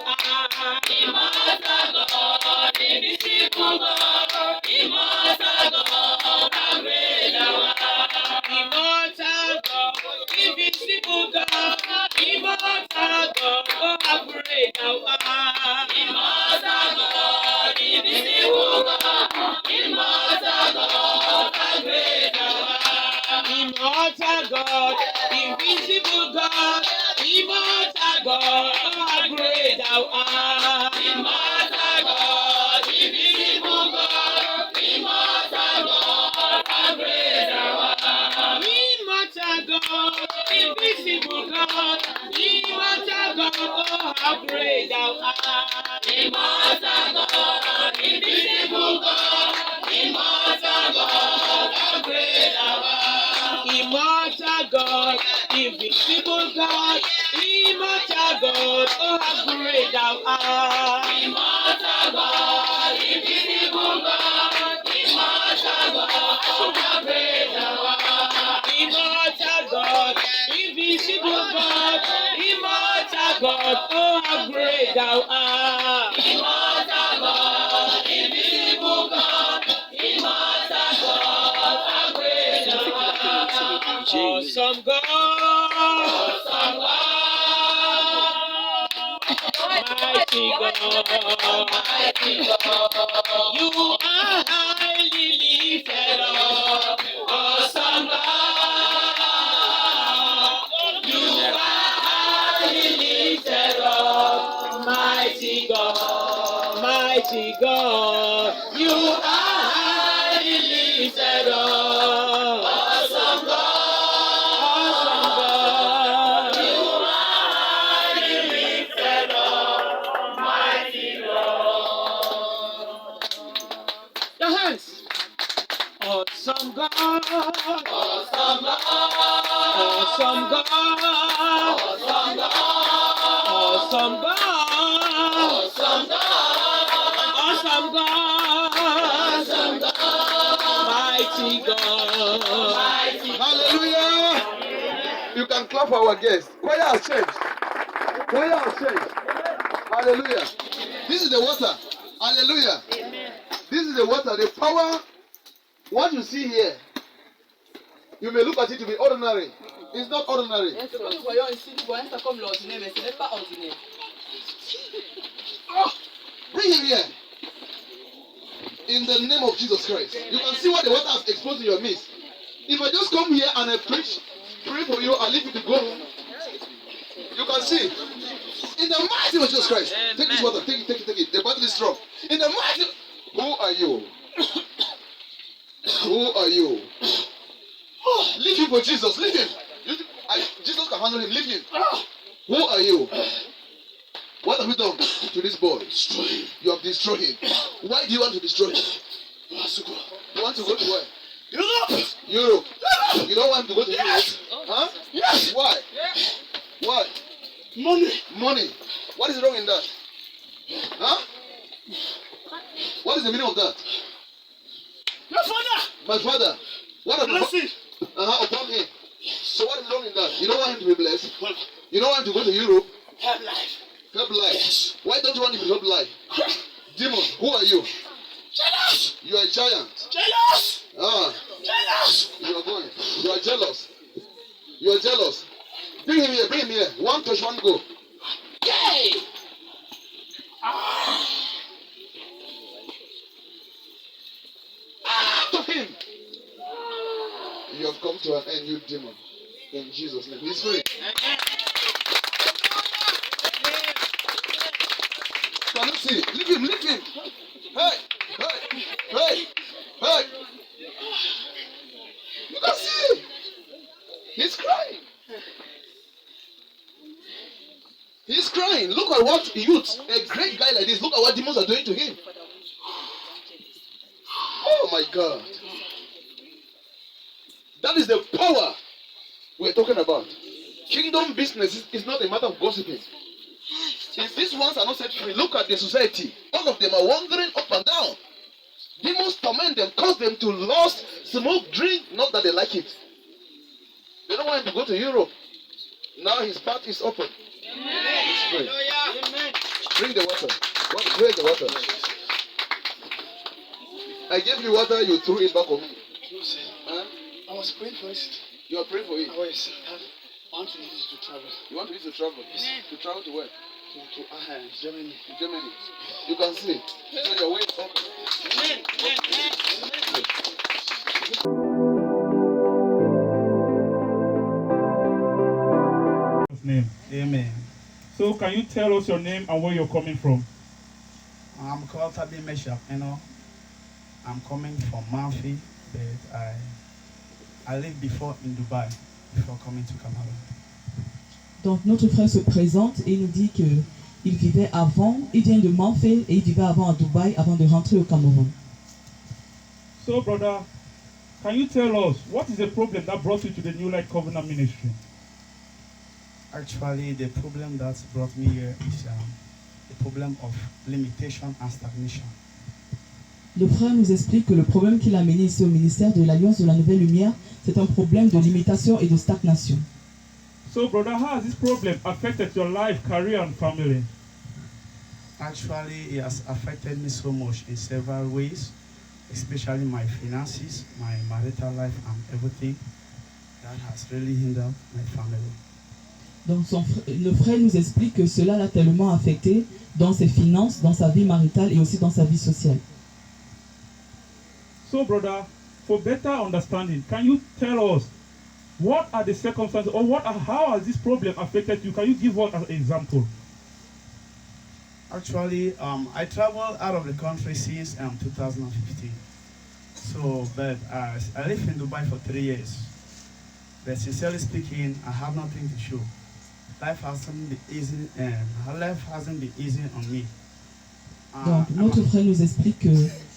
Immortal God, invisible God, immortal God, how great thou art. Immortal God, invisible God, immortal God, oh how great thou art. Immortal God, invisible God, immortal God, how great thou art. Immortal God, invisible God, immortal God, oh how great thou art. Immortal God, invisible God, immortal God, how great thou art. Immortal God, invisible God, immortal God, oh how great thou art. Immortal God, invisible God, immortal God, how great thou art. Immortal God, invisible God, immortal God, oh how great thou art. Immortal God, invisible God, immortal God, oh how great thou art. Immortal God, invisible God, immortal God, oh how great thou art. Immortal God, invisible God, immortal God, how great thou art. Awesome God, awesome God, mighty God, mighty God, you are highly lifted up. Awesome God, you are highly lifted up. Mighty God, mighty God, you are highly lifted up. Awesome God, awesome God, you are highly lifted up. Mighty God. Your hands. Awesome God, awesome God, awesome God, awesome God, awesome God, awesome God, awesome God, awesome God, mighty God, mighty God. Hallelujah! You can clap for our guests. Choir has changed. Choir has changed. Hallelujah! This is the water. Hallelujah! This is the water, the power. What you see here, you may look at it to be ordinary. It's not ordinary. Oh, bring him here. In the name of Jesus Christ. You can see what the water has exposed in your midst. If I just come here and I preach, pray for you, and leave you to go, you can see. In the mighty name of Jesus Christ. Take this water. Take it. The bottle is strong. In the mighty. Who are you? Who are you? Leave him for Jesus. Leave him. Jesus can handle him. Leave him. Who are you? What have you done to this boy? Destroy him. You have destroyed him. Why do you want to destroy him? You want to go to where? Europe. You don't want to go to Europe? Huh? Yes. Why? Why? Money. What is wrong in that? Huh? What is the meaning of that? Your father. My father. What have you upon him? So what is wrong in that? You don't want him to be blessed? You don't want him to go to Europe? Help life. Help life. Yes. Why don't you want him to help life? Demon, who are you? Jealous. You are a giant. Jealous. Jealous. You are going. You are jealous. You are jealous. Bring him here. Bring him here. One touch, one go. Yay! To him. You have come to an end, you demon. In Jesus' name. He's free. Can you see? Leave him. Hey. You can see. He's crying. He's crying. Look at what youth, a great guy like this, look at what demons are doing to him. Oh my God. That is the power we're talking about. Kingdom business is not a matter of gossiping. If these ones are not set free, look at the society. All of them are wandering up and down. Demons torment them, cause them to lust, smoke, drink, not that they like it. They don't want him to go to Europe. Now his path is open. Amen. Amen. Bring the water. Where's the water? I gave you water, you threw it back on me. No, sir. Huh? I was praying for it. You are praying for it. Oh, yes. I want to use it to travel. You want to use to travel? Yes. To travel to where? To Germany. To Germany. You can see. So your way is up. Name. Amen. So can you tell us your name and where you're coming from? I'm called Tabi Meshach, I'm coming from Manfi, but I lived before in Dubai, before coming to Cameroon. Donc notre frère se présente et nous dit que il vivait avant, il vient de Manfé et il vivait avant à Dubaï avant de rentrer au Cameroun. So brother, can you tell us what is the problem that brought you to the New Light Covenant ministry? Actually, the problem that brought me here is the problem of limitation and stagnation. Le frère nous explique que le problème qu'il a amené ici au ministère de l'Alliance de la Nouvelle Lumière, c'est un problème de limitation et de stagnation. So brother, how has this problem affected your life, career and family? Actually, it has affected me so much in several ways, especially my finances, my marital life and everything. That has really hindered my family. Donc le frère nous explique que cela l'a tellement affecté dans ses finances, dans sa vie maritale et aussi dans sa vie sociale. So brother, for better understanding, can you tell us what are the circumstances or how has this problem affected you? Can you give us an example? Actually, I traveled out of the country since 2015. So, but I lived in Dubai for 3 years. But sincerely speaking, I have nothing to show. Life hasn't been easy, on me. Donc notre frère nous explique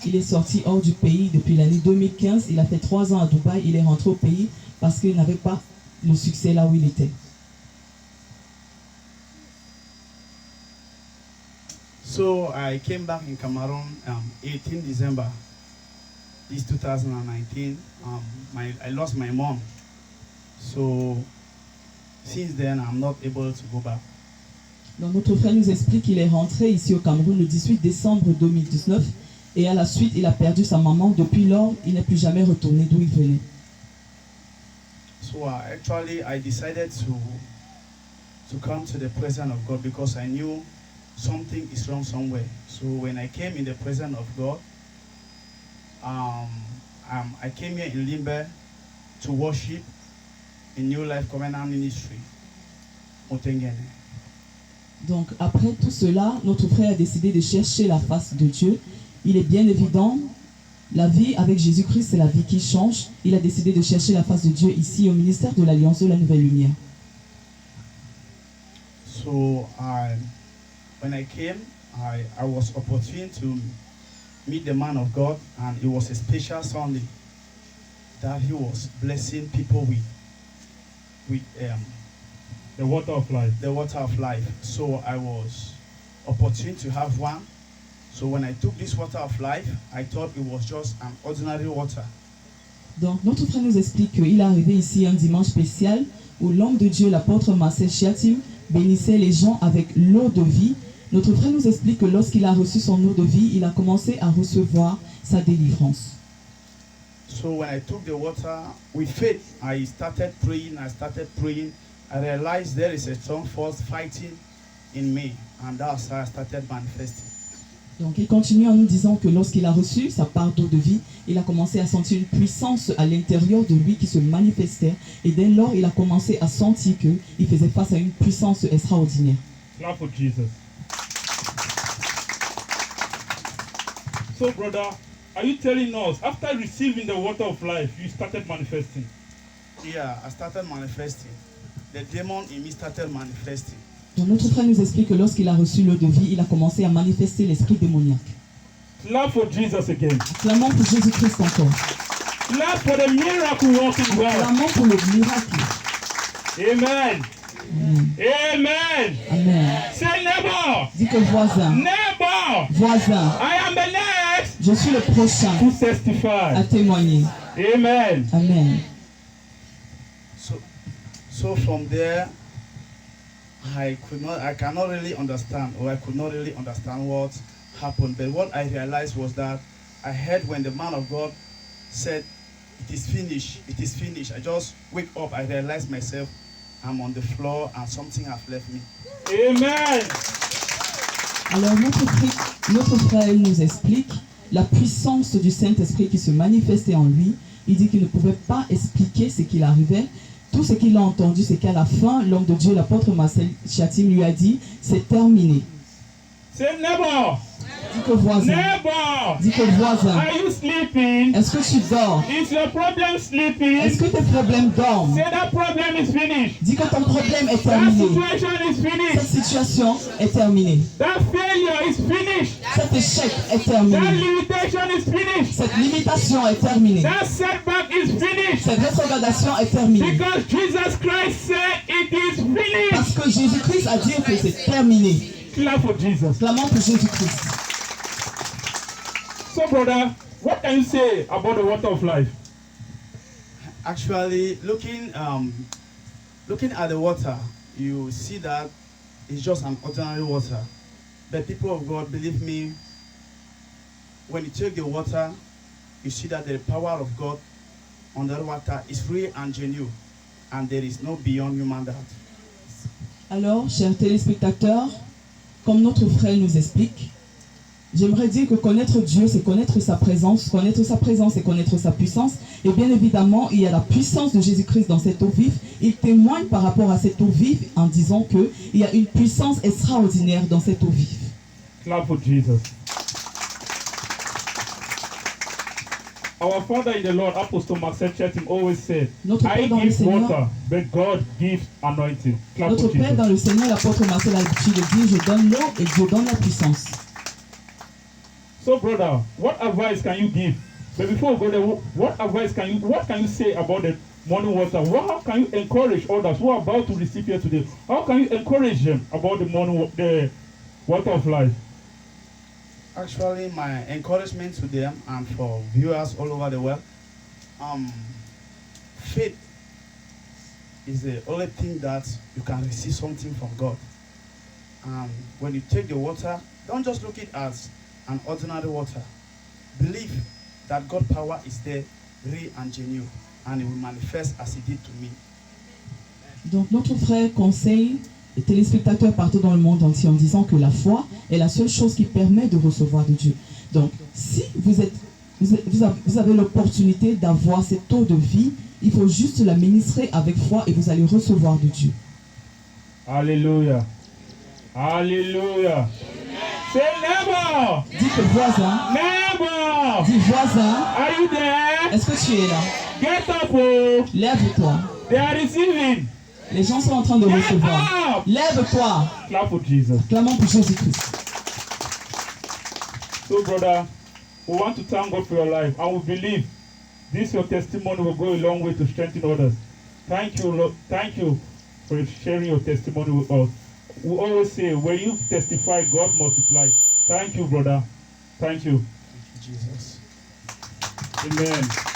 qu'il est sorti hors du pays depuis l'année 2015. Il a fait 3 ans à Dubaï. Il est rentré au pays parce qu'il n'avait pas le succès là où il était. So I came back in Cameroon 18 December this 2019. I lost my mom. So since then, I'm not able to go back. Donc notre frère nous explique qu'il est rentré ici au Cameroun le 18 décembre 2019 et à la suite, il a perdu sa maman. Depuis lors, il n'est plus jamais retourné d'où il venait. So actually, I decided to come to the presence of God because I knew something is wrong somewhere. So when I came in the presence of God, I came here in Limbe to worship in New Life Covenant Ministry, Motengene. Donc après tout cela, notre frère a décidé de chercher la face de Dieu. Il est bien évident, la vie avec Jésus-Christ, c'est la vie qui change. Il a décidé de chercher la face de Dieu ici au ministère de l'Alliance de la Nouvelle Lumière. So when I came, I was opportune to meet the man of God, and it was a special Sunday that he was blessing people with The water of life. the water of life. So I was opportune to have one. So when I took this water of life, I thought it was just an ordinary water. Donc notre frère nous explique qu'il est arrivé ici un dimanche spécial où l'homme de Dieu, l'apôtre Marcel Chiatim, bénissait les gens avec l'eau de vie. Notre frère nous explique que lorsqu'il a reçu son eau de vie, il a commencé à recevoir sa délivrance. So when I took the water with faith, I started praying. I realized there is a strong force fighting in me, and that's how I started manifesting. Donc il continue en nous disant que lorsqu'il a reçu sa part d'eau de vie, il a commencé à sentir une puissance à l'intérieur de lui qui se manifestait. Et dès lors, il a commencé à sentir qu'il faisait face à une puissance extraordinaire. Clap for Jesus. So brother, are you telling us, after receiving the water of life, you started manifesting? Yeah, I started manifesting. The demon in me started manifesting. Donc notre frère nous explique que lorsqu'il a reçu l'eau de vie, il a commencé à manifester l'esprit démoniaque. Clap for Jesus again. Acclamons pour Jésus-Christ encore. Clap for the miracle working God. Acclamons pour le miracle. Amen. Amen. Amen. Say neighbor. Dis que voisin, Neighbor. voisin, I am the next je suis le prochain to testify. à témoigner. Amen. Amen. So from there, I cannot really understand, or I could not really understand what happened. But what I realized was that I heard when the man of God said, "It is finished, it is finished." I just wake up, I realized myself, I'm on the floor and something has left me. Amen. Alors notre frère nous explique la puissance du Saint-Esprit qui se manifestait en lui. Il dit qu'il ne pouvait pas expliquer ce qu'il arrivait. Tout ce qu'il a entendu, c'est qu'à la fin, l'homme de Dieu, l'apôtre Marcel Chatim, lui a dit, c'est terminé. Say neighbor. Dis que voisin. Neighbor. Dis que voisin. Are you sleeping? Est-ce que tu dors? Is your problem sleeping? Est-ce que tes problèmes dorment? Say that problem is finished. Dis que ton problème est That terminé. situation is Cette finished. situation est terminée. That failure is finished. Cet échec est That terminé. limitation is finished. Cette limitation est terminée. That setback is finished. Cette rétrogradation est terminée. Because Jesus Christ said it is finished. Parce que Jésus-Christ a dit que c'est terminé. Clap for Jesus. Clamons pour Jésus-Christ. So, brother, what can you say about the water of life? Actually, looking at the water, you see that it's just an ordinary water. But people of God, believe me, when you take the water, you see that the power of God on that water is real and genuine, and there is no beyond human doubt. Alors, chers téléspectateurs, comme notre frère nous explique, j'aimerais dire que connaître Dieu, c'est connaître sa présence et connaître sa puissance. Et bien évidemment, il y a la puissance de Jésus-Christ dans cette eau vive. Il témoigne par rapport à cette eau vive en disant qu'il y a une puissance extraordinaire dans cette eau vive. Clap for Jesus. Our Father in the Lord, Apostle Marcel Chatim, always said, Notre I Père dans le give Seigneur, water, but God gives anointing. Clap notre for Père Jesus. dans le Seigneur, l'apôtre Marcel a l'habitude de dire, je donne l'eau et Dieu donne la puissance. So, brother, what advice can you give? But before we go there, what can you say about the morning water? How can you encourage others who are about to receive here today? How can you encourage them about the water of life? Actually, my encouragement to them and for viewers all over the world, faith is the only thing that you can receive something from God. When you take the water, don't just look at it as an ordinary water. Believe that God's power is there, real and genuine, and it will manifest as it did to me. Donc notre frère conseille les téléspectateurs partout dans le monde entier en disant que la foi est la seule chose qui permet de recevoir de Dieu. Donc si vous avez l'opportunité d'avoir cette eau de vie, il faut juste la ministrer avec foi et vous allez recevoir de Dieu. Alléluia. Alléluia. Say neighbor. Dis que voisin. Neighbor. Dis voisin. Are you there? Est-ce que tu es là? Get up, oh. Lève-toi. They are receiving. Les gens sont en train de Get recevoir. up. Lève-toi. Clap for Jesus. Clamons pour Jésus-Christ. So, brother, we want to thank God for your life, and we believe this your testimony will go a long way to strengthen others. Thank you, Lord. Thank you for sharing your testimony with us. We always say, when you testify, God multiply. Thank you, brother. Thank you. Thank you, Jesus. Amen.